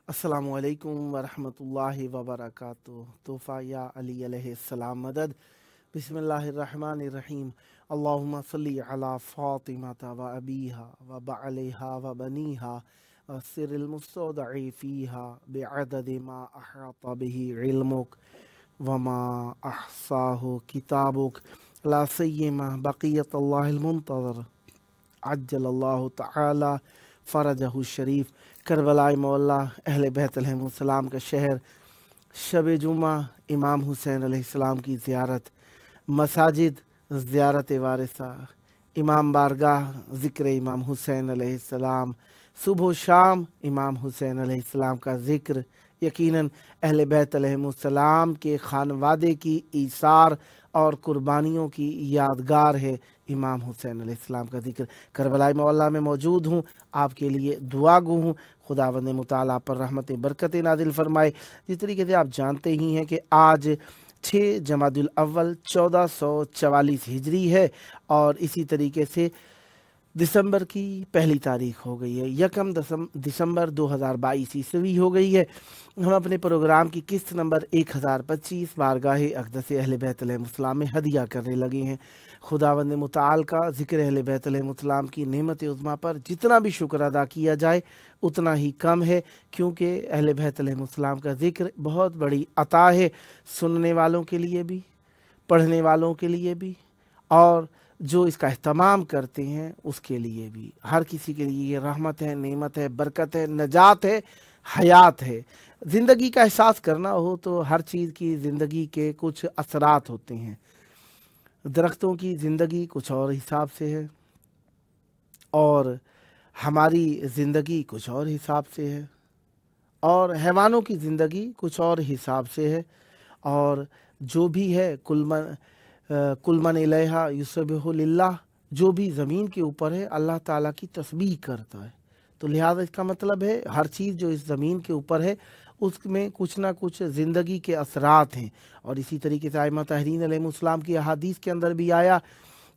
अस्सलामु अलैकुम वरहमतुल्लाहि वबरकातुहू। तोहफ़ा या अली अलैहिस्सलाम मदद। बिस्मिल्लाहिर्रहमानिर्रहीम। अल्लाहुम्मा सल्ली अला फ़ातिमता व अबीहा व बअलिहा व बनीहा व सिरिल मुस्तौदअ फ़ीहा बिअदद मा अहाता बिही इल्मुक व मा अहसाहु किताबुक ला सय्यमा बक़ियतुल्लाहिल मुंतज़र अज्जलल्लाहु तआला फ़रजहु शरीफ। करबला मौला अहले बैत अलैहिस्सलाम का शहर, शब जुमा इमाम हुसैन अलैहिस्सलाम की ज़ियारत, मसाजिद ज़ियारत वारिसा, इमाम बारगाह ज़िक्र इमाम हुसैन अलैहिस्सलाम, सुबह शाम इमाम हुसैन अलैहिस्सलाम का ज़िक्र। यकीनन अहले बैत अलैहिस्सलाम के खानवादे की ईसार और कुर्बानियों की यादगार है इमाम हुसैन अलैहिस्सलाम का ज़िक्र। करबला मौला में मौजूद हूँ, आपके लिए दुआ गो हूँ, खुदावंद मुताला आप पर रहमत बरकत नाजिल फरमाए। जिस तरीके से आप जानते ही हैं कि आज 6 जमादुल अव्वल 1444 हिजरी है और इसी तरीके से दिसंबर की पहली तारीख हो गई है, 1 दिसंबर 2022 ईस्वी हो गई है। हम अपने प्रोग्राम की किस्त नंबर 1025 बारगाह अक़दस अहले बैत अलैहिस्सलाम में हदिया करने लगे हैं। खुदावंद मुताल का ज़िक्र अहले बैत अलैहिस्सलाम की नेमत उज़्मा पर जितना भी शुक्र अदा किया जाए उतना ही कम है, क्योंकि अहले बैत अलैहिस्सलाम का ज़िक्र बहुत बड़ी अता है, सुनने वालों के लिए भी, पढ़ने वालों के लिए भी, और जो इसका इस्तेमाल करते हैं उसके लिए भी। हर किसी के लिए ये रहमत है, नेमत है, बरकत है, नजात है, हयात है। ज़िंदगी का एहसास करना हो तो हर चीज़ की ज़िंदगी के कुछ असरात होते हैं। दरख्तों की ज़िंदगी कुछ और हिसाब से है और हमारी ज़िंदगी कुछ और हिसाब से है, और हैवानों की ज़िंदगी कुछ और हिसाब से है, और जो भी है कुलमन इलैहा युसब्बिहु लिल्लाह, जो भी ज़मीन के ऊपर है अल्लाह ताला की तस्बीह करता है। तो लिहाजा इसका मतलब है हर चीज़ जो इस ज़मीन के ऊपर है उसमें कुछ ना कुछ ज़िंदगी के असरात हैं। और इसी तरीके से आइमा तहरीन अलैहिस्सलाम की अहादीस के अंदर भी आया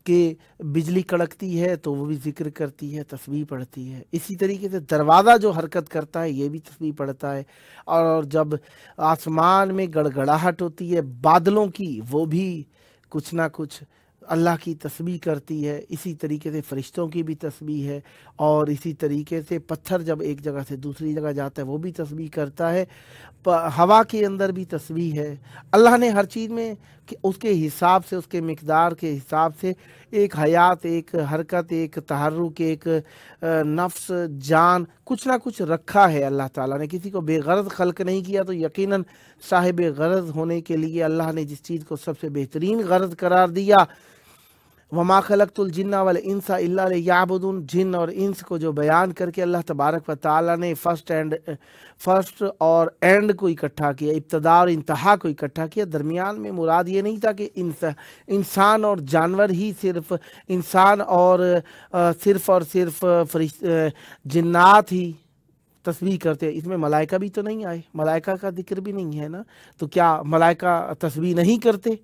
कि बिजली कड़कती है तो वो भी ज़िक्र करती है, तस्बीह पढ़ती है। इसी तरीके से दरवाज़ा जो हरकत करता है ये भी तस्बीह पढ़ता है, और जब आसमान में गड़गड़ाहट होती है बादलों की, वो भी कुछ ना कुछ अल्लाह की तस्बीह करती है। इसी तरीके से फ़रिश्तों की भी तस्बीह है, और इसी तरीके से पत्थर जब एक जगह से दूसरी जगह जाता है वो भी तस्बीह करता है। हवा के अंदर भी तस्बीह है। अल्लाह ने हर चीज़ में उसके हिसाब से, उसके मिक़दार के हिसाब से एक हयात, एक हरकत, एक तहर्रुक, एक नफ्स, जान, कुछ ना कुछ रखा है अल्लाह ताला ने। किसी को बेगरज खल्क नहीं किया, तो यकीनन साहिब गरज होने के लिए अल्लाह ने जिस चीज़ को सबसे बेहतरीन गरज करार दिया, वमा खलक़तुल जिन्ना वल इंसा इल्ला लियअबुदून, जिन और इंस को जो बयान करके अल्लाह तबारक व तआला ने फर्स्ट और एंड को इकट्ठा किया, इब्तदा और इंतहा को इकट्ठा किया। दरमियान में मुराद ये नहीं था कि इंसान और जानवर ही सिर्फ इंसान और सिर्फ जिन्नात ही तस्बीह करते हैं। इसमें मलाइका भी तो नहीं आए, मलाइका का जिक्र भी नहीं है ना, तो क्या मलाइका तस्बीह नहीं करते?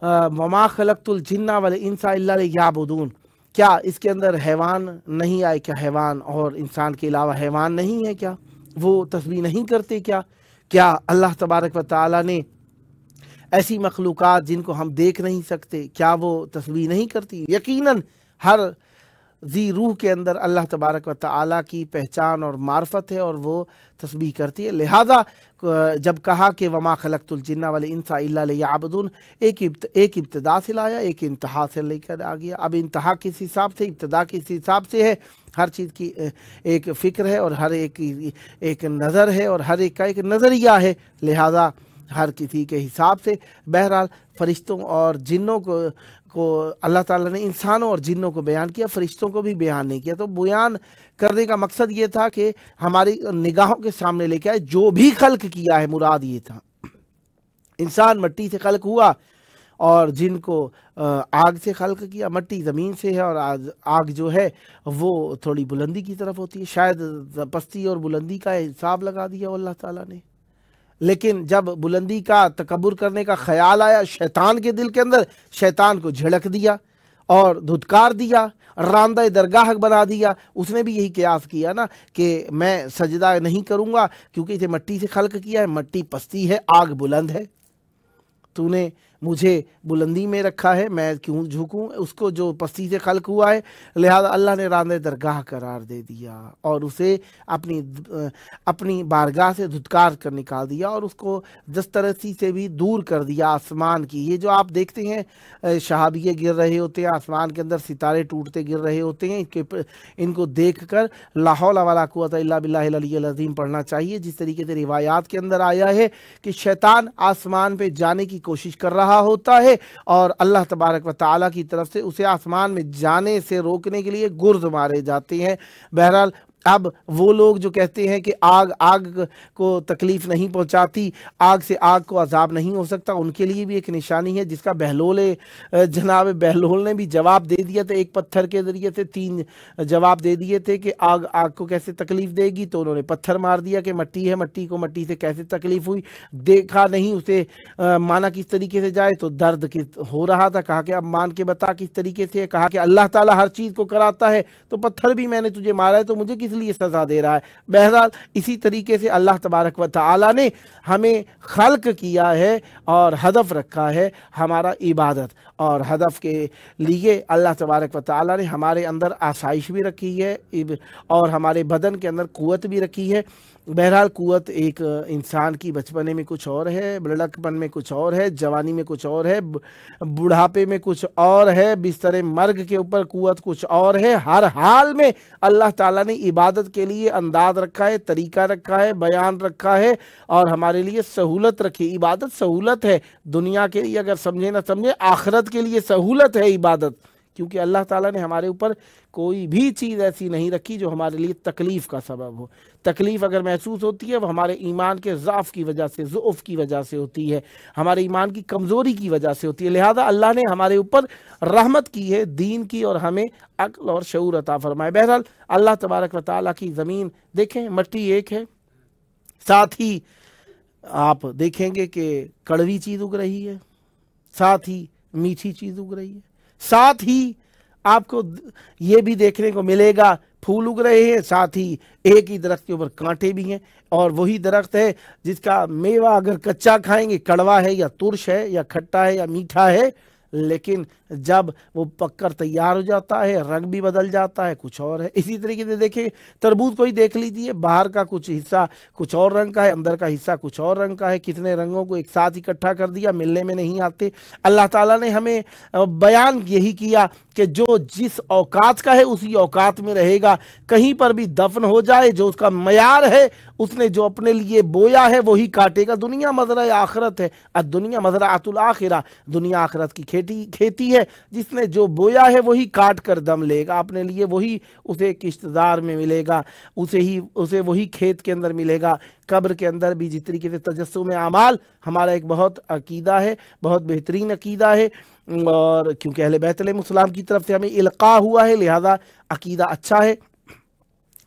वमा खलक़तुल जिन्ना वल इंसा इल्ला लियअबुदून, क्या इसके अंदर हैवान नहीं आए? क्या हैवान और इंसान के अलावा हैवान नहीं है? क्या वो तस्बीह नहीं करते? क्या अल्लाह तबारक व तआला ने ऐसी मखलूक़ात जिनको हम देख नहीं सकते, क्या वो तस्बीह नहीं करती? यकीनन हर जी रूह के अंदर अल्लाह तबारक व तआला की पहचान और मार्फत है और वो तस्बीह करती है। लिहाजा जब कहा कि वमा खलक़तुल जिन्ना वल इंसा इल्ला लियअबुदून, एक इब्तिदा से लाया, एक इंतहा से लेकर आ गया। अब इंतहा किस हिसाब से, इब्तिदा किस हिसाब से है? हर चीज़ की एक फ़िक्र है और हर एक नज़र है और हर एक का एक नज़रिया है। लिहाजा हर किसी के हिसाब से बहरहाल फ़रिश्तों और जिन्नों को अल्लाह ताला ने इंसानों और जिन्नों को बयान किया, फ़रिश्तों को भी बयान नहीं किया। तो बयान करने का मकसद ये था कि हमारी निगाहों के सामने लेके आए जो भी खल्क किया है, मुराद ये था। इंसान मट्टी से खल्क हुआ और जिनको आग से खल्क किया। मट्टी ज़मीन से है और आग जो है वो थोड़ी बुलंदी की तरफ होती है। शायद पस्ती और बुलंदी का हिसाब लगा दिया अल्लाह ताला ने, लेकिन जब बुलंदी का तकब्बुर करने का ख्याल आया शैतान के दिल के अंदर, शैतान को झिड़क दिया और धुतकार दिया, रांदा दरगाह बना दिया। उसने भी यही कयास किया ना कि मैं सजदा नहीं करूँगा क्योंकि इसे मट्टी से खल्क किया है, मट्टी पस्ती है, आग बुलंद है, तूने मुझे बुलंदी में रखा है, मैं क्यों झुकूं, उसको जो पस्ती से खल्क हुआ है। लिहाजा अल्लाह ने रांदे दरगाह करार दे दिया और उसे अपनी बारगाह से धुतकार कर निकाल दिया और उसको दस्तरसी से भी दूर कर दिया आसमान की। ये जो आप देखते हैं शहाबिये गिर रहे होते हैं, आसमान के अंदर सितारे टूटते गिर रहे होते हैं, इनको देख कर ला हौला वला कुव्वता इल्ला बिल्लाहिल अलिय्यिल अज़ीम पढ़ना चाहिए। जिस तरीके से रिवायात के अंदर आया है कि शैतान आसमान पे जाने की कोशिश कर रहा होता है और अल्लाह तबारक व तआला की तरफ से उसे आसमान में जाने से रोकने के लिए गुर्ज मारे जाते हैं। बहरहाल अब वो लोग जो कहते हैं कि आग को तकलीफ नहीं पहुंचाती, आग से आग को अजाब नहीं हो सकता, उनके लिए भी एक निशानी है जिसका जनाब बहलोल ने भी जवाब दे दिया था। एक पत्थर के जरिए से 3 जवाब दे दिए थे कि आग को कैसे तकलीफ देगी, तो उन्होंने पत्थर मार दिया कि मट्टी है, मट्टी को मट्टी से कैसे तकलीफ हुई, देखा नहीं उसे माना किस तरीके से जाए तो दर्द हो रहा था। कहा कि अब मान के बता किस तरीके से। कहा कि अल्लाह ताला हर चीज़ को कराता है, तो पत्थर भी मैंने तुझे मारा है तो मुझे किस लिए सजा दे रहा है। बहरहाल इसी तरीके से अल्लाह तबारक व तआला ने हमें खल्क किया है और हदफ रखा है हमारा इबादत, और हदफ के लिए अल्लाह तबारक व तआला ने हमारे अंदर आसाइश भी रखी है और हमारे बदन के अंदर कुव्वत भी रखी है। बहरहाल कुव्वत एक इंसान की बचपने में कुछ और है, लड़कपन में कुछ और है, जवानी में कुछ और है, बुढ़ापे में कुछ और है, बिस्तर मर्ग के ऊपर कुव्वत कुछ और है। हर हाल में अल्लाह ताला ने इबादत के लिए अंदाज रखा है, तरीका रखा है, बयान रखा है और हमारे लिए सहूलत रखी। इबादत सहूलत है, दुनिया के लिए अगर समझे ना समझे, आखिरत के लिए सहूलत है इबादत, क्योंकि अल्लाह ताला ने हमारे ऊपर कोई भी चीज़ ऐसी नहीं रखी जो हमारे लिए तकलीफ़ का सबब हो। तकलीफ़ अगर महसूस होती है वो हमारे ईमान के ज़ाफ़ की वजह से, ज़ुफ़ की वजह से होती है, हमारे ईमान की कमज़ोरी की वजह से होती है। लिहाजा अल्लाह ने हमारे ऊपर रहमत की है दीन की और हमें अक्ल और शऊर अता फरमाए। बहरहाल अल्लाह तबारक व तआला की ज़मीन देखें, मट्टी एक है, साथ ही आप देखेंगे कि कड़वी चीज़ उग रही है, साथ ही मीठी चीज़ उग रही है, साथ ही आपको ये भी देखने को मिलेगा फूल उग रहे हैं, साथ ही एक ही दरख्त के ऊपर कांटे भी हैं। और वही दरख्त है जिसका मेवा अगर कच्चा खाएंगे कड़वा है या तुरश है या खट्टा है या मीठा है, लेकिन जब वो पककर तैयार हो जाता है रंग भी बदल जाता है, कुछ और है। इसी तरीके से देखिए तरबूज को ही देख लीजिए, बाहर का कुछ हिस्सा कुछ और रंग का है, अंदर का हिस्सा कुछ और रंग का है। कितने रंगों को एक साथ इकट्ठा कर दिया, मिलने में नहीं आते। अल्लाह ताला ने हमें बयान यही किया कि जो जिस औकात का है उसी औकात में रहेगा, कहीं पर भी दफन हो जाए, जो उसका मयार है, उसने जो अपने लिए बोया है वही काटेगा। दुनिया मज़रा आखिरत है, दुनिया मज़राअतुल आखिरा, दुनिया आखिरत की खेती है। जिसने जो बोया है वही काट कर दम लेगा अपने लिए, वही उसे किश्तदार में मिलेगा, उसे वही खेत के अंदर मिलेगा। कब्र के अंदर भी जिस तरीके से तजस्सुम आमाल हमारा एक बहुत अकीदा है, बहुत बेहतरीन अकीदा है, और क्योंकि अहले बैत अलैहिस्सलाम की तरफ से हमें इल्का हुआ है, लिहाजा अकीदा अच्छा है।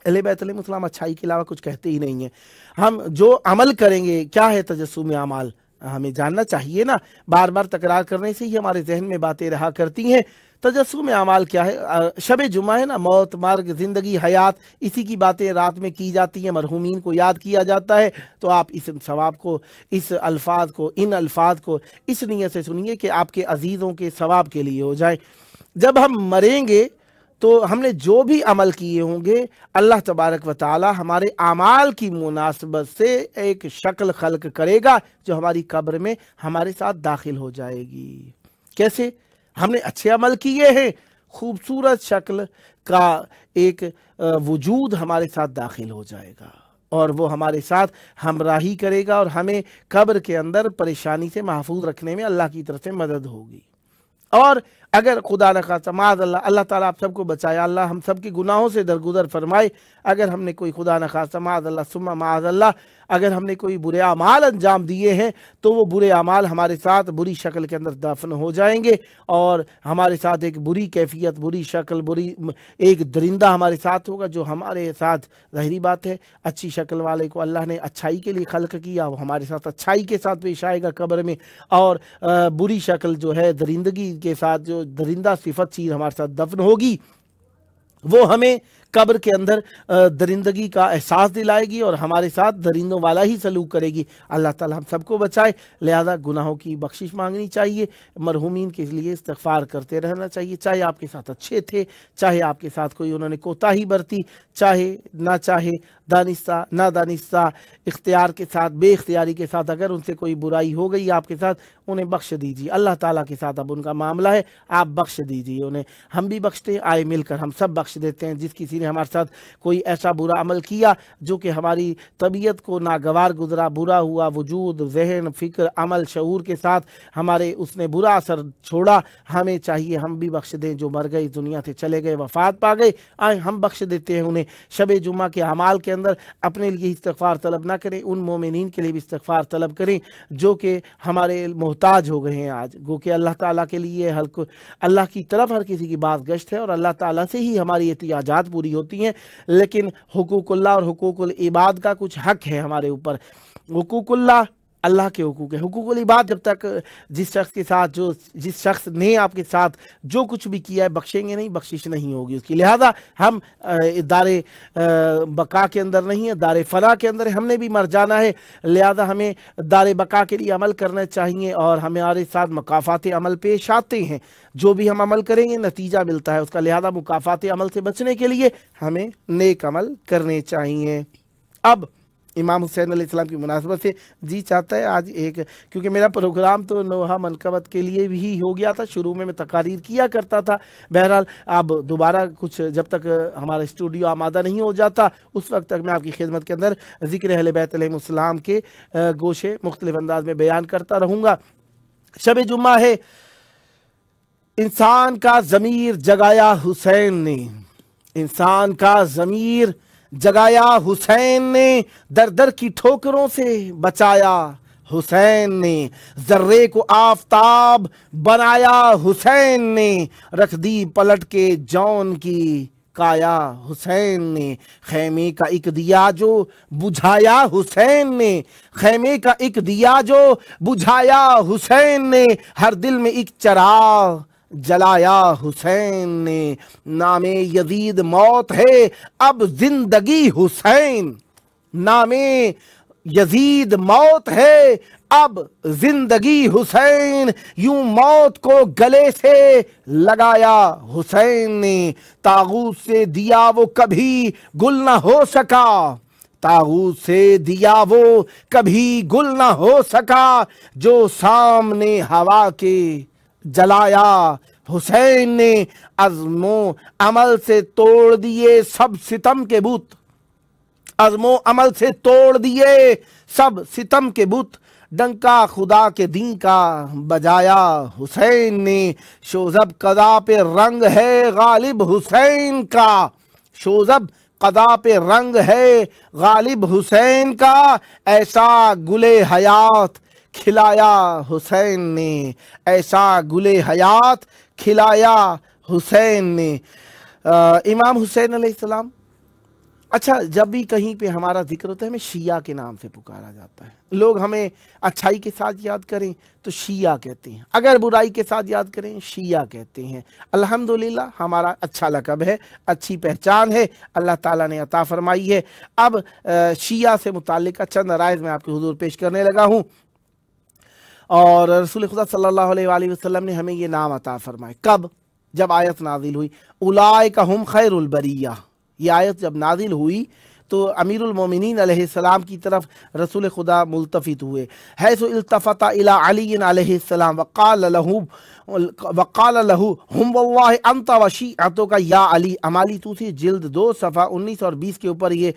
अहले बैत अलैहिस्सलाम अच्छाई के अलावा कुछ कहते ही नहीं है। हम जो अमल करेंगे, क्या है तजस्सुम आमाल, हमें जानना चाहिए ना। बार बार तकरार करने से ही हमारे जहन में बातें रहा करती हैं। तजस्सुम आमाल क्या है? शब जुमा है ना, मौत, मर्ग, ज़िंदगी, हयात, इसी की बातें रात में की जाती हैं, मरहूमीन को याद किया जाता है। तो आप इस सवाब को, इस अल्फाज को, इन अल्फाज को इस नीयत से सुनिए कि आपके अजीज़ों के सवाब के लिए हो जाए। जब हम मरेंगे तो हमने जो भी अमल किए होंगे, अल्लाह तबारक व तआला हमारे आमाल की मुनासबत से एक शक्ल खल्क करेगा जो हमारी कब्र में हमारे साथ दाखिल हो जाएगी। कैसे? हमने अच्छे अमल किए हैं, खूबसूरत शक्ल का एक वजूद हमारे साथ दाखिल हो जाएगा और वो हमारे साथ हमराही करेगा और हमें कब्र के अंदर परेशानी से महफूज रखने में अल्लाह की तरफ से मदद होगी। और अगर खुदा न खास्ता माज़ अल्लाह ताला आप सबको बचाए, अल्लाह हम सब के गुनाहों से दरगुजर फरमाए, अगर हमने कोई खुदा न खास्ता माज़ अल्लाह सुम्मा माज़ अल्लाह اگر ہم نے کوئی برے اعمال انجام دیے ہیں تو وہ برے اعمال ہمارے ساتھ بری شکل کے اندر دفن ہو جائیں گے، اور ہمارے ساتھ ایک بری کیفیت، بری شکل، ایک درندہ ہمارے ساتھ ہوگا جو ہمارے ساتھ، ظاہری بات ہے اچھی شکل والے کو اللہ نے اچھائی کے لیے خلق کیا، وہ ہمارے ساتھ اچھائی کے ساتھ پیش آئے گا قبر میں، اور بری شکل جو ہے درندگی کے ساتھ، جو درندہ صفت چیز ہمارے ساتھ دفن ہوگی، وہ ہمیں قبر کے اندر درندگی کا احساس دلائے گی اور ہمارے ساتھ درندوں والا ہی سلوک کرے گی۔ اللہ تعالی ہم سب کو بچائے، لہذا گناہوں کی بخشش مانگنی چاہیے، مرحومین کے لیے استغفار کرتے رہنا چاہیے، چاہے آپ کے ساتھ اچھے تھے، چاہے آپ کے ساتھ کوئی انہوں نے کوتاہی برتی، چاہے نہ چاہے، دانستہ نہ دانستہ، اختیار کے ساتھ بے اختیاری کے ساتھ، اگر ان سے کوئی برائی ہو گئی آپ کے ساتھ، انہیں بخش دیجیے۔ اللہ تعالیٰ کے ساتھ اب ان کا معاملہ ہے، آپ بخش دیجیے انہیں، ہم بھی بخشتے ہیں، آئے مل کر ہم سب بخش دیتے ہیں۔ جس کسی نے ہمارے ساتھ کوئی ایسا برا عمل کیا جو کہ ہماری طبیعت کو ناگوار گزرا، برا ہوا، وجود، ذہن، فکر، عمل، شعور کے ساتھ ہمارے اس نے برا اثر چھوڑا، ہمیں چاہیے ہم بھی بخش دیں۔ جو مر گئے، دنیا سے چلے گئے، وفات پا گئے، آئے ہم بخش دیتے ہیں انہیں۔ شب جمعہ کے اعمال کے اندر اپنے لیے استغفار طلب نہ کریں، ان مومنین کے لیے بھی استغفار طلب کریں جو کہ ہمارے محتاج ہو گئے ہیں آج، گو کہ اللہ تعالیٰ کے لیے اللہ کی طرف ہر کسی کی بات گشت ہے، اور اللہ تعالیٰ سے ہی ہماری احتیاجات پوری ہوتی ہیں، لیکن حقوق اللہ اور حقوق العباد کا کچھ حق ہے ہمارے اوپر۔ حقوق اللہ اللہ کے حقوق ہے، حقوق العباد جب تک جس شخص نے آپ کے ساتھ جو کچھ بھی کیا ہے بخشیں گے نہیں، بخشش نہیں ہوگی اس کی، لہذا ہم دار بقا کے اندر نہیں ہے، دار فنا کے اندر ہم نے بھی مر جانا ہے، لہذا ہمیں دار بقا کے لیے عمل کرنا چاہیے، اور ہمارے ساتھ مکافات عمل پیش آتے ہیں، جو بھی ہم عمل کریں گے نتیجہ ملتا ہے اس کا، لہذا مکافات عمل سے بچنے کے لیے ہمیں نیک عمل کرنے چاہیے۔ اب امام حسین علیہ السلام کی مناسبت سے جی چاہتا ہے آج کیونکہ میرا پروگرام تو نوحہ منقبت کے لیے بھی ہو گیا تھا، شروع میں تقاریر کیا کرتا تھا، بہرحال اب دوبارہ کچھ جب تک ہمارا اسٹوڈیو آمادہ نہیں ہو جاتا اس وقت تک میں آپ کی خدمت کے اندر ذکر اہل بیت علیہ السلام کے گوشے مختلف انداز میں بیان کرتا رہوں گا۔ شب جمعہ ہے، انسان کا ضمیر جگایا حسین نے، انسان کا ضمیر جگایا حسین نے، در در کی ٹھوکروں سے بچایا حسین نے، ذرے کو آفتاب بنایا حسین نے، رکھ دی پلٹ کے جون کی کایا حسین نے، خیمے کا ایک دیا جو بجھایا حسین نے، خیمے کا ایک دیا جو بجھایا حسین نے، ہر دل میں ایک چراغ جلایا حسین نے، نام یزید موت ہے اب زندگی حسین، نام یزید موت ہے اب زندگی حسین، یوں موت کو گلے سے لگایا حسین نے، طاغوت سے دیا وہ کبھی گل نہ ہو سکا، طاغوت سے دیا وہ کبھی گل نہ ہو سکا، جو سامنے ہوا کے جلایا حسین نے، عزم و عمل سے توڑ دیے سب ستم کے بت، عزم و عمل سے توڑ دیے سب ستم کے بت، ڈنکا خدا کے دین کا بجایا حسین نے، شوذب قضا پہ رنگ ہے غالب حسین کا، شوذب قضا پہ رنگ ہے غالب حسین کا، ایسا گل حیات کھلایا حسین نے، ایسا گل حیات کھلایا حسین نے۔ امام حسین علیہ السلام، اچھا جب بھی کہیں پہ ہمارا ذکر ہوتا ہے ہمیں شیعہ کے نام سے پکارا جاتا ہے، لوگ ہمیں اچھائی کے ساتھ یاد کریں تو شیعہ کہتے ہیں، اگر برائی کے ساتھ یاد کریں شیعہ کہتے ہیں۔ الحمدللہ ہمارا اچھا لقب ہے، اچھی پہچان ہے، اللہ تعالیٰ نے عطا فرمائی ہے۔ اب شیعہ سے متعلقہ چند رائز میں آپ کے حضور پیش کرنے لگا ہوں، اور رسول خدا صلی اللہ علیہ وآلہ وسلم نے ہمیں یہ نام عطا فرمائے۔ کب؟ جب آیت نازل ہوئی، اولئک ہم خیر البریہ، یہ آیت جب نازل ہوئی تو امیر المومنین علیہ السلام کی طرف رسول خدا ملتفت ہوئے، حیث التفت الی علی علیہ السلام وقال له ہم واللہ انت وشیعتک یا علی، امالی توسی جلد 2 صفحہ 19 اور 20 کے اوپر یہ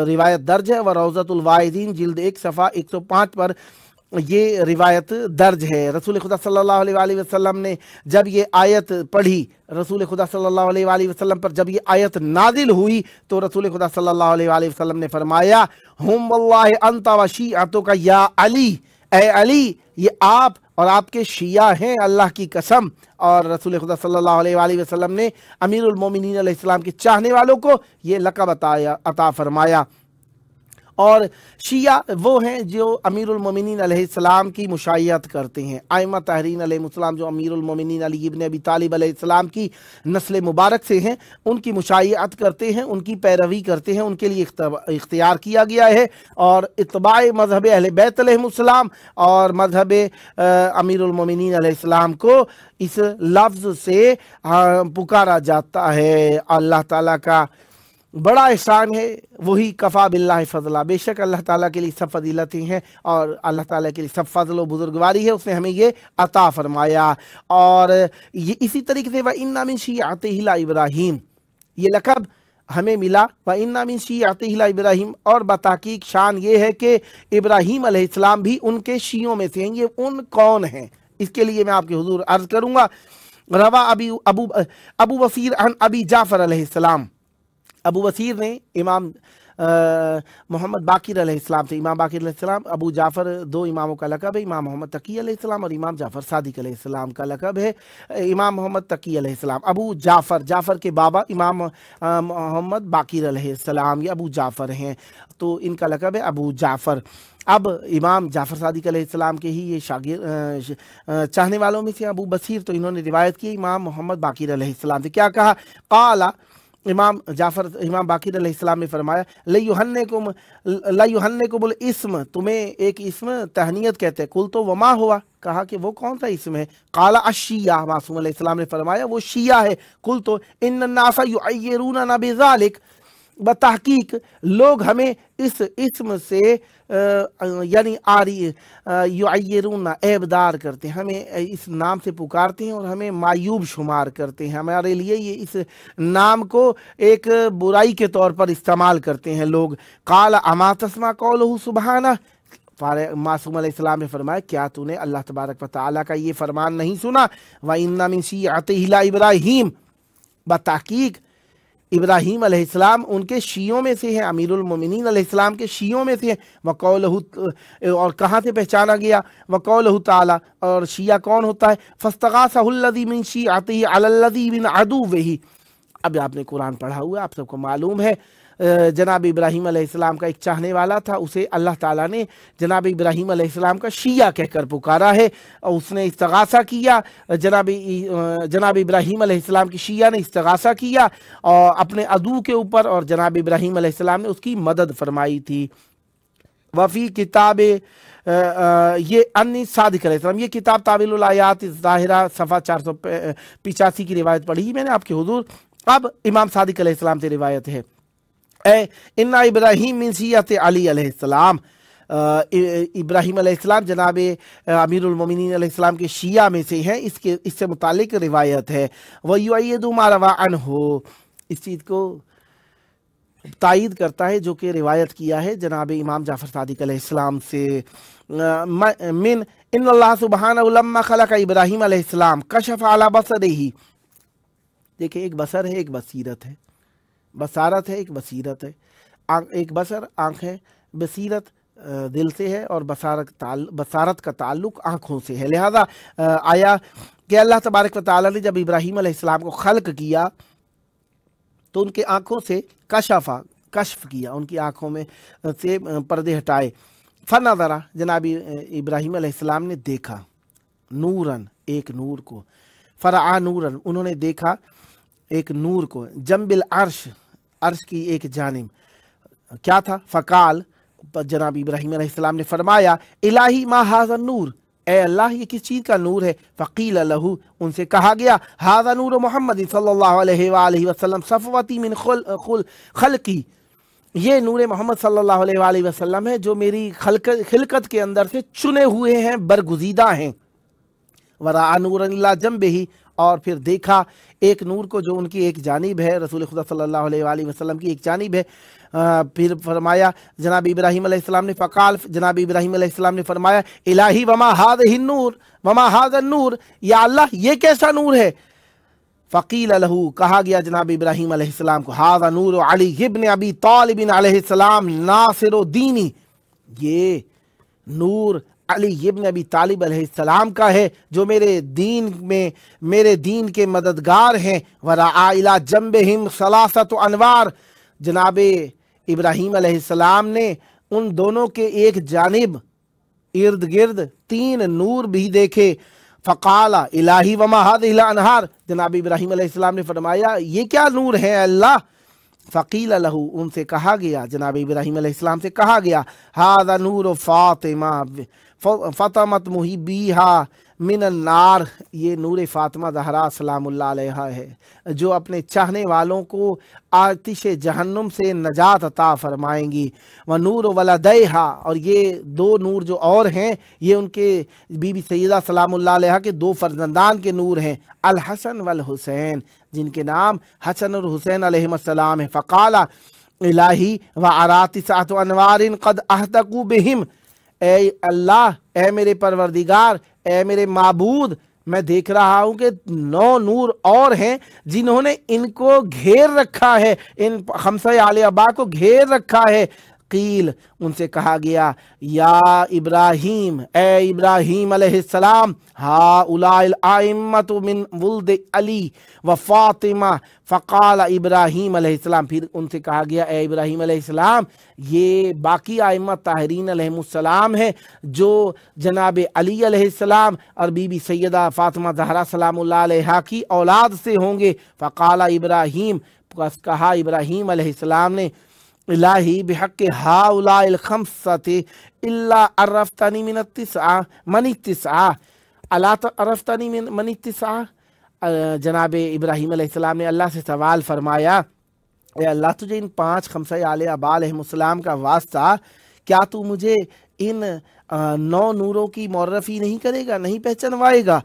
روایت درج ہے، وروضۃ الواعظین جلد 1 صفحہ 105 پر یہ روایت درج ہے۔ رسول خدا صلی اللہ علیہ وآلہ وسلم نے جب یہ آیت پڑھی، رسول خدا صلی اللہ علیہ وآلہ وسلم پر جب یہ آیت نازل ہوئی تو رسول خدا صلی اللہ علیہ وآلہ وسلم نے فرمایا ہم واللہ انت و شیعتک یا علی، اے علی یہ آپ اور آپ کے شیعہ ہیں اللہ کی قسم۔ اور رسول خدا صلی اللہ علیہ وآلہ وسلم نے امیر المومنین علیہ السلام کے چاہنے والوں کو یہ لقب عطا فرمایا۔ اور شیعہ وہ ہیں جو امیر المومنین علیہ السلام کی مشایعت کرتے ہیں۔ ائمہ طاہرین علیہ السلام جو امیر المومنین علی ابن ابی طالب علیہ السلام کی نسل مبارک سے ہیں، ان کی مشایعت کرتے ہیں، ان کی پیروی کرتے ہیں، ان کے لیے اختیار کیا گیا ہے۔ اور اتباع مذہب اہل بیت علیہ السلام اور مذہب امیر المومنین علیہ السلام کو اس لفظ سے پکارا جاتا ہے۔ اللہ تعالیٰ کا بڑا احسان ہے، وہی کفا باللہ فضلا، بے شک اللہ تعالیٰ کے لیے سب فضیلتیں ہیں اور اللہ تعالیٰ کے لیے سب فضل و بزرگواری ہے، اس نے ہمیں یہ عطا فرمایا۔ اور یہ اسی طریقے سے وَإِنَّ مِن شِيعَتِهِ لَإِبْرَاهِيمَ، یہ لقب ہمیں ملا وَإِنَّ مِن شِيعَتِهِ لَإِبْرَاهِيمَ، اور بتحقیق شان یہ ہے کہ ابراہیم علیہ السلام بھی ان کے شیعوں میں سے ہیں۔ یہ ان کون ہیں، اس کے لیے میں آپ کے حضور عرض کروں گا۔ روا ابو بصیر عن ابی جعفر علیہ السلام، ابو بصیر نے امام محمد باقر علیہ السلام سے، امام باقر علیہ السلام ابو جعفر دو اماموں کا لقب ہے، امام محمد تقی علیہ السلام اور امام جعفر صادق علیہ السلام کا لقب ہے۔ امام محمد تقی علیہ السلام، ابو جعفر، جعفر کے بابا امام محمد باقر علیہ السلام، یہ ابو جعفر ہیں، تو ان کا لقب ہے ابو جعفر۔ اب امام جعفر صادق علیہ السلام کے ہی یہ شاگرد چاہنے والوں میں سے ابو بصیر، تو انہوں نے روایت کی امام محمد باقر علیہ السلام سے، کیا کہا؟ قال، امام باقر علیہ السلام نے فرمایا لَيُحَنِّكُمُ الْإِسْمَ، تمہیں ایک اسم تہنیت کہتے ہیں۔ قُلْتُ وَمَا ہُوَ، کہا کہ وہ کون سا اسم ہے؟ قَالَ الشِّيَّعَةُ، معصوم علیہ السلام نے فرمایا وہ شیعہ ہے۔ قُلْتُ إِنَّ النَّاسَ يُعَيِّرُونَنَا بِذَلِكَ، بتحقیق لوگ ہمیں اس اسم سے یعنی یعیرون، عیبدار کرتے ہیں، ہمیں اس نام سے پکارتے ہیں اور ہمیں معیوب شمار کرتے ہیں، ہمارے لیے یہ اس نام کو ایک برائی کے طور پر استعمال کرتے ہیں لوگ۔ قال اما تسمع قولہ سبحانہ، معصوم علیہ السلام نے فرمایا کیا تو نے اللہ تبارک و تعالیٰ کا یہ فرمان نہیں سنا؟ وَإِنَّ مِن شِيعَتِهِ لَإِبْرَاهِيمَ، بتحقیق ابراہیم علیہ السلام ان کے شیعوں میں سے ہیں، امیر المومنین علیہ السلام کے شیعوں میں سے ہیں۔ وَقَوْلُهُ، اور کہاں سے پہچانا گیا؟ وَقَوْلُهُ تعالیٰ، اور شیعہ کون ہوتا ہے؟ فَاسْتَغَاثَهُ الَّذِي مِن شِيعَتِهِ عَلَى الَّذِي مِنْ عَدُوِّهِ، اب آپ نے قرآن پڑھا ہوا، آپ سب کو معلوم ہے جناب ابراہیم علیہ السلام کا ایک چاہنے والا تھا، اسے اللہ تعالیٰ نے جناب ابراہیم علیہ السلام کا شیعہ کہہ کر پکارا ہے، اور اس نے استغاثہ کیا، جناب ابراہیم علیہ السلام کی شیعہ نے استغاثہ کیا اور اپنے عدو کے اوپر، اور جناب ابراہیم علیہ السلام نے اس کی مدد فرمائی تھی۔ وفی کتاب یہ انی صادق علیہ السلام، یہ کتاب تعویل الآیات الظاہرہ صفحہ 485 کی روایت پڑھی میں نے آپ کے حضور۔ اب امام صادق علیہ السلام سے روایت ہے، اے ان ابراہیم من شیعت علی علیہ السلام، ابراہیم علیہ السلام جناب امیر المومنین علیہ السلام کے شیعہ میں سے ہیں، اس سے متعلق روایت ہے۔ وَيُؤَيِّدُ مَا رَوَى عَنْهُ، اس چیز کو تائید کرتا ہے جو کہ روایت کیا ہے جناب امام جعفر صادق علیہ السلام سے، من ان اللہ سبحانہ لما خلق ابراہیم علیہ السلام کشف علی بصرہ، دیکھیں ایک بصر ہے ایک بصیرت ہے، بصارت ہے ایک بصیرت ہے، ایک بصر آنکھ ہے، بصیرت دل سے ہے، اور بصارت کا تعلق آنکھوں سے ہے۔ لہذا آیا کہ اللہ تبارک و تعالیٰ نے جب ابراہیم علیہ السلام کو خلق کیا تو ان کے آنکھوں سے کشف کیا، ان کی آنکھوں میں سے پردے ہٹائے۔ فنظرا، جناب ابراہیم علیہ السلام نے دیکھا، نوراً، ایک نور کو، فرعا نوراً، انہوں نے دیکھا ایک نور کو، جنب العرش، عرش کی ایک جانب، کیا تھا؟ فقال، جناب ابراہیم علیہ السلام نے فرمایا الہی ما ھذا النور، اے اللہ یہ کس چیز کا نور ہے؟ فقیل لہو، ان سے کہا گیا ھذا نور محمد صلی اللہ علیہ وآلہ وسلم صفوتی من خلقی، یہ نور محمد صلی اللہ علیہ وآلہ وسلم ہے جو میری خلقت کے اندر سے چنے ہوئے ہیں، برگزیدہ ہیں۔ ورا نور اللہ جنبہ، اور پھر دیکھا ایک نور کو جو ان کی ایک جانب ہے، رسول خدا صلی اللہ علیہ وآلہ وسلم کی ایک جانب ہے۔ پھر فرمایا جناب ابراہیم علیہ السلام نے فقال، جناب ابراہیم علیہ السلام نے فرمایا الہی وما هذه النور وما هذا النور، یا اللہ یہ کیسا نور ہے؟ فقیل لہو، کہا گیا جناب ابراہیم علیہ السلام کو هذا نور علی ابن ابی طالب علیہ السلام ناصر دینی، یہ نور علی ابن ابی طالب علیہ السلام کا ہے جو میرے دین میں میرے دین کے مددگار ہیں۔ ورعا الی جنبہم ثلاثۃ انوار، جناب ابراہیم علیہ السلام نے ان دونوں کے ایک جانب ارد گرد 3 نور بھی دیکھے۔ فقال الہی وما هذه الانہار، جناب ابراہیم علیہ السلام نے فرمایا یہ کیا نور ہے اللہ؟ فقیل لہو، ان سے کہا گیا، جناب ابراہیم علیہ السلام سے کہا گیا هذا نور فاطمہ فاطمت محبیہا من النار، یہ نور فاطمہ زہرا سلام اللہ علیہا ہے جو اپنے چاہنے والوں کو آتش جہنم سے نجات عطا فرمائیں گی۔ ونور ولدیہا، اور یہ 2 نور جو اور ہیں یہ ان کے بی بی سیدہ سلام اللہ علیہا کے 2 فرزندان کے نور ہیں، الحسن والحسین، جن کے نام حسن اور حسین علیہ السلام ہیں۔ فقال الہی وارا 9 انوار قد احتقوا بہم، اے اللہ، اے میرے پروردگار، اے میرے معبود، میں دیکھ رہا ہوں کہ 9 نور اور ہیں جنہوں نے ان کو گھیر رکھا ہے، ان 5 آل ابا کو گھیر رکھا ہے۔ قیل، ان سے کہا گیا یا ابراہیم، اے ابراہیم علیہ السلام، ہؤلاء الائمۃ من ولد علی و فاطمہ۔ فقال ابراہیم علیہ السلام، پھر ان سے کہا گیا اے ابراہیم علیہ السلام، یہ باقی ائمہ طاہرین علیہ السلام ہیں جو جناب علی علیہ السلام اور بی بی سیدہ فاطمہ زہرا سلام اللہ علیہا کی اولاد سے ہوں گے۔ فقال ابراہیم، پس کہا ابراہیم علیہ السلام نے الہی بحق ہؤلاء الخمسۃ الا عرفتنی من التسعہ الا عرفتنی من التسعہ۔ جناب ابراہیم علیہ السلام نے اللہ سے سوال فرمایا اے اللہ، تجھے ان 5 آل ابا علیہ السلام کا واسطہ، کیا تو مجھے ان 9 نوروں کی معرفی نہیں کرے گا، نہیں پہچنوائے گا؟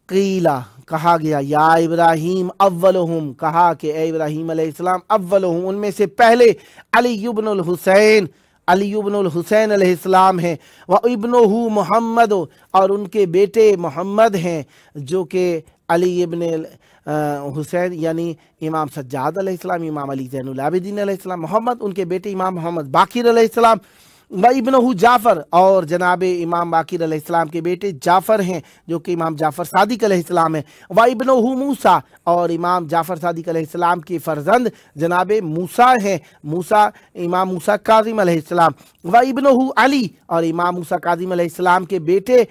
قیلا، کہا گیا یا ابراہیم اولہم، کہا کہ اے ابراہیم علیہ السلام اولہم، ان میں سے پہلے علی ابن الحسین، علی ابن الحسین علیہ السلام ہیں، وابنہ محمد، اور ان کے بیٹے محمد ہیں جو کہ علی ابن حسین یعنی امام سجاد علیہ السلام، امام علی زین العابدین علیہ السلام، محمد ان کے بیٹے امام محمد باقر علیہ السلام، وابنہ جعفر، اور جناب امام باقر علیہ السلام کے بیٹے جعفر ہیں جو کہ امام جعفر صادق علیہ السلام ہیں، وابنہ موسیٰ، اور امام جعفر صادق علیہ السلام کے فرزند جناب موسیٰ ہیں، موسیٰ امام موسیٰ کاظم علیہ السلام، وابنہ علی، اور امام موسیٰ کاظم علیہ السلام کے بیٹے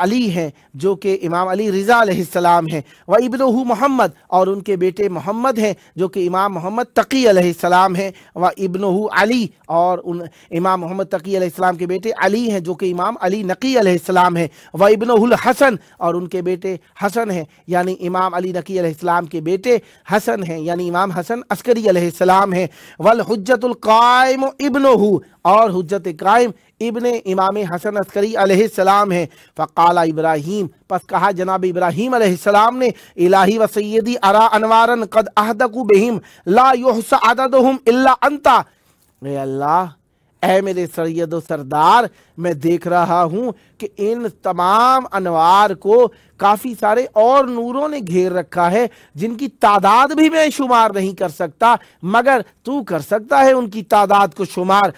علی ہیں جو کہ امام علی رضا علیہ السلام ہیں، وابنہ محمد، اور ان کے بیٹے محمد ہیں جو کہ امام محمد تقی علیہ السلام ہیں، وابنہ علی، اور امام محمد تقی علیہ السلام کے بیٹے علی ہیں جو کہ امام علی نقی علیہ السلام ہیں، وابنہ الحسن، اور ان کے بیٹے حسن ہیں یعنی امام علی نقی علیہ السلام کے بیٹے حسن ہیں یعنی امام حسن عسکری علیہ السلام ہیں، والحجۃ القائم ابنہ، اور حجت قائم ابن امام حسن عسکری علیہ السلام ہیں۔ فقال ابراہیم، پس کہا جناب ابراہیم علیہ السلام نے الہی و سیدی ارا انوارا قد احدقوا بہم لا یحصى عددهم الا انت، اے اللہ، اے میرے سید و سردار، میں دیکھ رہا ہوں کہ ان تمام انوار کو کافی سارے اور نوروں نے گھیر رکھا ہے جن کی تعداد بھی میں شمار نہیں کر سکتا، مگر تو کر سکتا ہے ان کی تعداد کو شمار،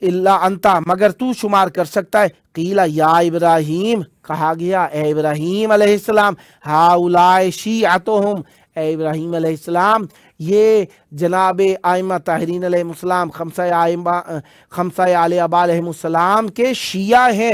الا انتا، مگر تو شمار کر سکتا ہے۔ قیل یا ابراہیم، کہا گیا اے ابراہیم علیہ السلام، ہؤلاء شیعتہم، اے ابراہیم علیہ السلام، یہ جناب ائمہ طاہرین علیہ السلام 5 آل ابا علیہ السلام کے شیعہ ہیں،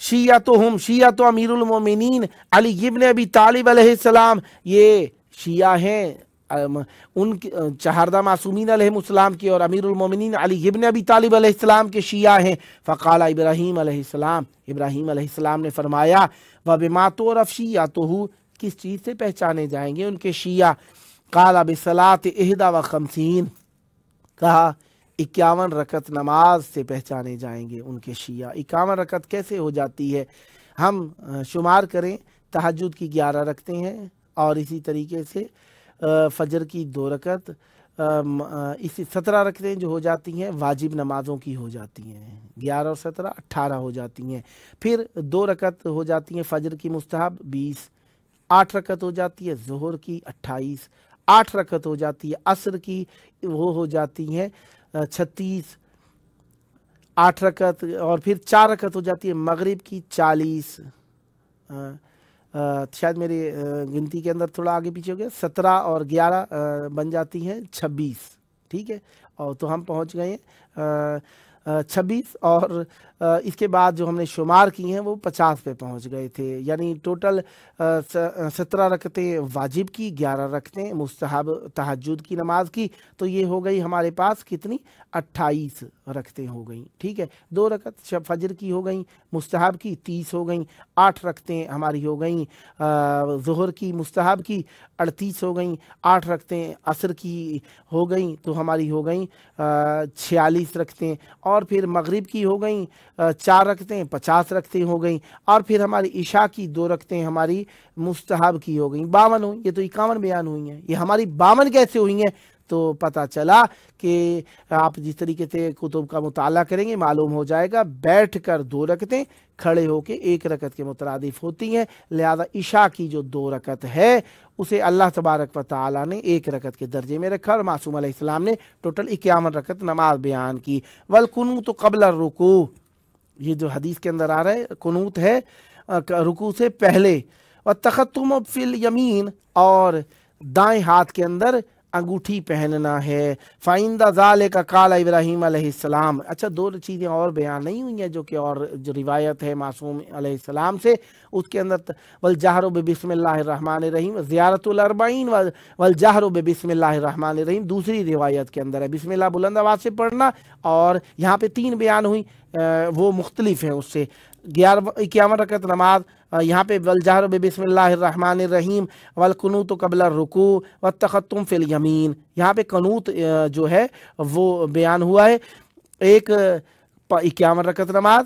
شیعتہم شیعت امیر المومنین علی ابن ابی طالب علیہ السلام، یہ شیعہ ہیں ان چہاردہ معصومین علیہ السلام کے اور امیر المومنین علی ابن ابی طالب علیہ السلام کے شیعہ ہیں۔ فقال ابراہیم علیہ السلام، ابراہیم علیہ السلام نے فرمایا وبما تعرف شیعتہ، کس چیز سے پہچانے جائیں گے ان کے شیعہ؟ قال بصلاۃ 51، کہا 51 رکعت نماز سے پہچانے جائیں گے ان کے شیعہ۔ 51 رکعت کیسے ہو جاتی ہے؟ ہم شمار کریں तहज्जुद की 11 रखते हैं, और इसी तरीके से फजर की 2 रकत इसी 17 रकतें जो हो जाती हैं वाजिब नमाज़ों की हो जाती हैं, 11 और 17 18 हो जाती हैं। फिर 2 रकत हो जाती हैं फजर की मुस्तहब 20, 8 रकत हो जाती है ज़ोहर की 28, 8 रकत हो जाती है असर की, वो हो जाती हैं 36, 8 रकत, और फिर 4 रकत हो जाती है मगरिब की 40, शायद मेरी गिनती के अंदर थोड़ा आगे पीछे हो गया, 17 और 11 बन जाती हैं 26, ठीक है। और तो हम पहुंच गए 26, और इसके बाद जो हमने शुमार की हैं वो 50 पे पहुंच गए थे। यानी टोटल 17 रकतें वाजिब की, 11 रकतें मुस्तहब तहज्जुद की नमाज की, तो ये हो गई हमारे पास कितनी 28 रकतें हो गई, ठीक है। 2 रकत शब फजर की हो गई मुस्तहब की 30 हो गई, 8 रकतें हमारी हो गई ज़ोहर की मुस्तहब की 38 हो गई, 8 रकतें असर की हो गई तो हमारी हो गई 46 रकतें, और फिर मगरिब की हो गई 4 रकतें 50 रकतें हो गई, और फिर हमारी इशा की 2 रकतें हमारी मुस्तहब की हो गई 52 हुई। ये तो 51 बयान हुई हैं, ये हमारी 52 कैसे हुई हैं? तो पता चला कि आप जिस तरीके से कुतुब का मुताला करेंगे मालूम हो जाएगा, बैठ कर 2 रकतें खड़े होके 1 रकत के मुतरादिफ होती हैं। लिहाजा इशा की जो 2 रकत है उसे अल्लाह तबारक व तआला ने 1 रकत के दर्जे में रखा, और मासूम अलैहिस्सलाम ने टोटल 51 रकत नमाज बयान की। वल कुनूत क़ब्ल रुकू, ये जो हदीस के अंदर आ रहा है कुनूत है रुकू से पहले, व तखत्तुम फिल यमीन, और दाएं हाथ के अंदर अंगूठी पहनना है। फ़ाइंदा ज़ालिका क़ाला इब्राहीम अलैहिस्सलाम। अच्छा 2 चीज़ें और बयान नहीं हुई हैं जो कि और जो रिवायत है मासूम अलैहिस्सलाम से, उसके अंदर वल जहरु बिस्मिल्लाहिर रहमानिर रहीम ज़ियारतुल अर्बईन वल जहरु बिस्मिल्लाहिर रहमानिर रहीम, दूसरी रिवायत के अंदर है बिस्मिल्लाह बुलंद आवाज़ से पढ़ना, और यहाँ पे 3 बयान हुई वो मुख्तलिफ हैं उससे। 51 रकत नमाज यहाँ पे वल जहर बिस्मिल्लाहिर रहमानिर रहीम वल कुनूत क़ब्ल रुकू व तखत्तुम फिल यमीन, यहाँ पे कनूत जो है वो बयान हुआ है। एक 51 रकत नमाज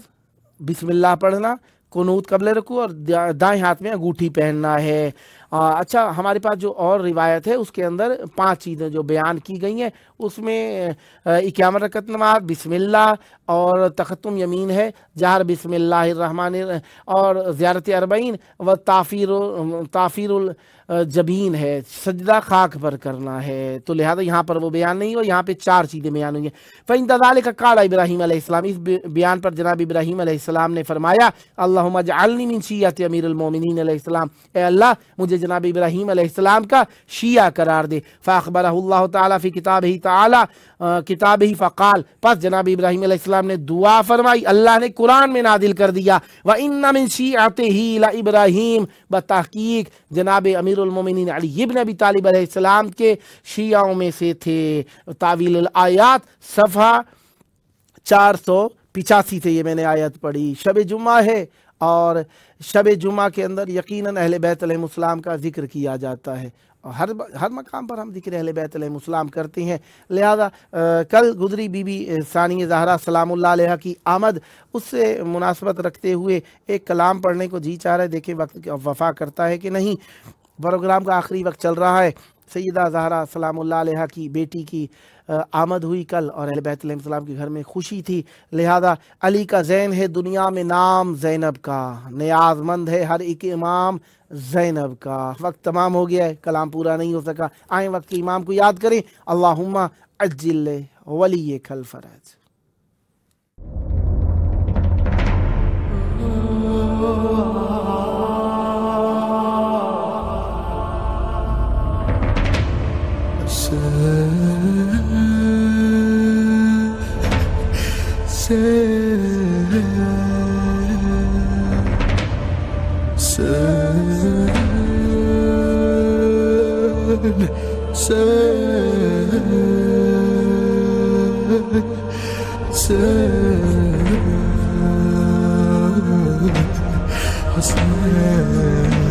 बिस्मिल्लाह पढ़ना, कुनूत क़ब्ल रुकू, और दाएं हाथ में अंगूठी पहनना है। अच्छा हमारे पास जो और रिवायत है उसके अंदर 5 चीज़ें जो बयान की गई हैं, उसमें 51 रकत नमाज बिस्मिल्लाह और तखत्तुम यमीन है, जहर बिस्मिल्लाहिर रहमानिर, और ज़ियारत अर्बईन व ताफ़ीरुल जबीन है, सजदा खाक पर करना है। तो लिहाजा यहाँ पर वो बयान नहीं हो, यहाँ पे 4 चीज़ें बयान हुई हैं। फ़इंदा ज़ालिका क़ाला इब्राहीम अलैहिस्सलाम, इस बयान पर जनाब इब्राहीम अलैहिस्सलाम ने फरमाया अल्लाहुम्मा जअलनी मिन शिय्यति अमीरुल मोमिनीन अलैहिस्सलाम, ए अल्लाह मुझे जनाब इब्राहीम अलैहिस्सलाम का शिया करार दे। फ़अख़बरहुल्लाहु तआला फ़ी किताबिही फ़क़ाल, पस जनाब इब्राहीम अलैहिस्सलाम ने दुआ फरमाई, अल्लाह ने कुरान में नादिल कर दिया, व इन्ना मिन शिय्यतिही ला इब्राहीम, बतहकीक जनाब अमीरुल मोमिनीन अली इब्न अबी तालिब अलैहिस्सलाम के शियाओं में से थे। तावीलुल आयात सफ़हा 485 से ये मैंने आयत पढ़ी। शब जुम्मा है, और शब जुम्मा के अंदर यकीनन अहले बैत अलैहिस्सलाम का जिक्र किया जाता है, और हर मकाम पर हम जिक्र अहले बैत अलैहिस्सलाम करते हैं। लिहाजा कल गुजरी बीबी सानिया ज़हरा सलामुल्लाह अलैहा की आमद, उससे मुनासबत रखते हुए एक कलाम पढ़ने को जी चाह रहा है। देखें वक्त वफ़ा करता है कि नहीं। प्रोग्राम का आखिरी वक्त चल रहा है। सैयदा ज़हरा सलामुल्लाह अलैहा की बेटी की आमद हुई कल, और अहले बैत अलैहिस्सलाम के घर में खुशी थी। लिहाजा अली का ज़ैन है दुनिया में नाम ज़ैनब का, नियाज़मंद है हर एक इमाम ज़ैनब का। वक्त तमाम हो गया है, कलाम पूरा नहीं हो सका। आए वक्त के इमाम को याद करें, अल्लाहुम्मा अज्जिल वली खल फरज। Hassan